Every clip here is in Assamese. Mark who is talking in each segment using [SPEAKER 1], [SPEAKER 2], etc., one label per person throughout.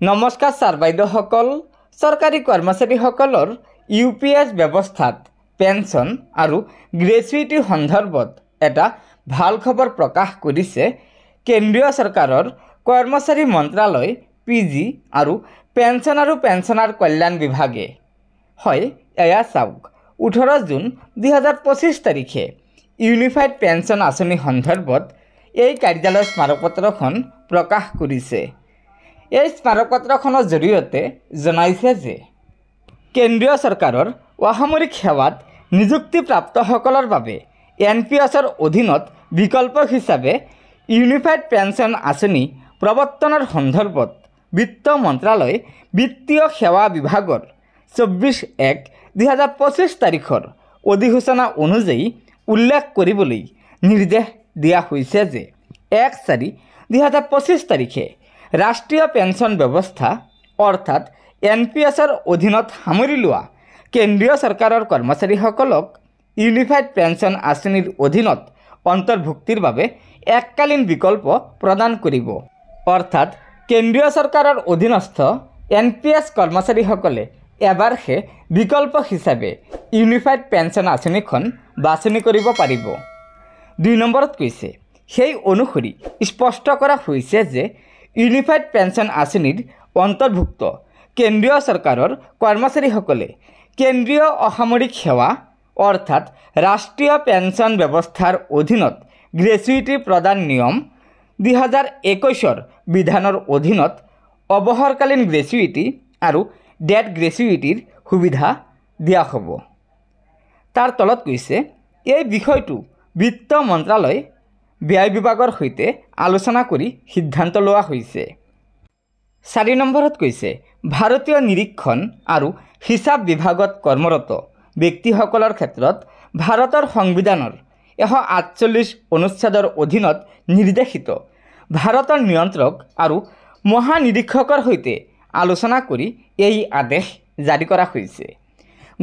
[SPEAKER 1] নমস্কাৰ ছাৰ বাইদেউসকল। চৰকাৰী কৰ্মচাৰীসকলৰ UPS ব্যৱস্থাত পেঞ্চন আৰু গ্ৰেচুইটিৰ সন্দৰ্ভত এটা ভাল খবৰ প্ৰকাশ কৰিছে কেন্দ্ৰীয় চৰকাৰৰ কৰ্মচাৰী মন্ত্ৰালয় PG আৰু পেঞ্চনাৰ কল্যাণ বিভাগে। হয়, এয়া চাওক, 18 জুন 2025 তাৰিখে ইউনিফাইড পেঞ্চন আঁচনি সন্দৰ্ভত এই কাৰ্যালয়ৰ স্মাৰকপত্ৰখন প্ৰকাশ কৰিছে। এই স্মাৰকপত্ৰখনৰ জৰিয়তে জনাইছে যে কেন্দ্ৰীয় চৰকাৰৰ অসামৰিক সেৱাত নিযুক্তিপ্ৰাপ্তসকলৰ বাবে NPSৰ অধীনত বিকল্প হিচাপে ইউনিফাইড পেঞ্চন আঁচনি প্ৰৱৰ্তনৰ সন্দৰ্ভত বিত্ত মন্ত্ৰালয় বিত্তীয় সেৱা বিভাগৰ 24/1/2025 তাৰিখৰ অধিসূচনা অনুযায়ী উল্লেখ কৰিবলৈ নিৰ্দেশ দিয়া হৈছে যে 1/4/2025 তাৰিখে ৰাষ্ট্ৰীয় পেঞ্চন ব্যৱস্থা অৰ্থাৎ NPSৰ অধীনত সামৰি লোৱা কেন্দ্ৰীয় চৰকাৰৰ কৰ্মচাৰীসকলক ইউনিফাইড পেঞ্চন আঁচনিৰ অধীনত অন্তৰ্ভুক্তিৰ বাবে এককালীন বিকল্প প্ৰদান কৰিব। অৰ্থাৎ কেন্দ্ৰীয় চৰকাৰৰ অধীনস্থ NPS কৰ্মচাৰীসকলে এবাৰহে বিকল্প হিচাপে ইউনিফাইড পেঞ্চন আঁচনিখন বাছনি কৰিব পাৰিব। 2 নম্বৰত কৈছে, সেই অনুসৰি স্পষ্ট কৰা হৈছে যে ইউনিফাইড পেঞ্চন আঁচনিৰ অন্তৰ্ভুক্ত কেন্দ্ৰীয় চৰকাৰৰ কৰ্মচাৰীসকলে কেন্দ্ৰীয় অসামৰিক সেৱা অৰ্থাৎ ৰাষ্ট্ৰীয় পেঞ্চন ব্যৱস্থাৰ অধীনত গ্ৰেচুইটি প্ৰদান নিয়ম 2021ৰ বিধানৰ অধীনত অৱসৰকালীন গ্ৰেচুইটি আৰু ডেথ গ্ৰেচুইটিৰ সুবিধা দিয়া হ'ব। তাৰ তলত কৈছে, এই বিষয়টো বিত্ত মন্ত্ৰালয় ব্যয় বিভাগৰ সৈতে আলোচনা কৰি সিদ্ধান্ত লোৱা হৈছে। 4 নম্বৰত কৈছে, ভাৰতীয় নিৰীক্ষণ আৰু হিচাপ বিভাগত কৰ্মৰত ব্যক্তিসকলৰ ক্ষেত্ৰত ভাৰতৰ সংবিধানৰ 148 অনুচ্ছেদৰ অধীনত নিৰ্দেশিত ভাৰতৰ নিয়ন্ত্ৰক আৰু মহানিৰীক্ষকৰ সৈতে আলোচনা কৰি এই আদেশ জাৰি কৰা হৈছে।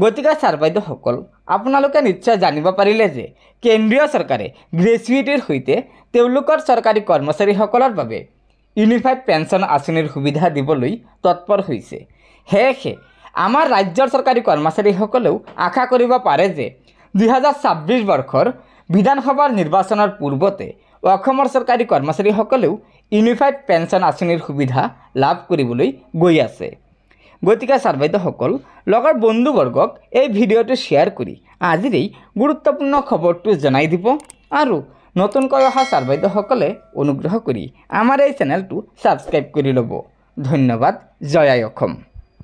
[SPEAKER 1] গতিকে ছাৰ বাইদেউসকল, আপোনালোকে নিশ্চয় জানিব পাৰিলে যে কেন্দ্ৰীয় চৰকাৰে গ্ৰেচুইটিৰ সৈতে তেওঁলোকৰ চৰকাৰী কৰ্মচাৰীসকলৰ বাবে ইউনিফাইড পেঞ্চন আঁচনিৰ সুবিধা দিবলৈ তৎপৰ হৈছে। সেয়েহে আমাৰ ৰাজ্যৰ চৰকাৰী কৰ্মচাৰীসকলেও আশা কৰিব পাৰে যে 2026 বৰ্ষৰ বিধানসভাৰ নিৰ্বাচনৰ পূৰ্বতে অসমৰ চৰকাৰী কৰ্মচাৰীসকলেও ইউনিফাইড পেঞ্চন আঁচনিৰ সুবিধা লাভ কৰিবলৈ গৈ আছে। গতিকে ছাৰ বাইদেউসকল, লগৰ বন্ধুবৰ্গক এই ভিডিঅ'টো শ্বেয়াৰ কৰি আজিৰ এই গুৰুত্বপূৰ্ণ খবৰটো জনাই দিব আৰু নতুনকৈ অহা ছাৰ বাইদেউসকলে অনুগ্ৰহ কৰি আমাৰ এই চেনেলটো ছাবস্ক্ৰাইব কৰি ল'ব। ধন্যবাদ। জয় আই অসম।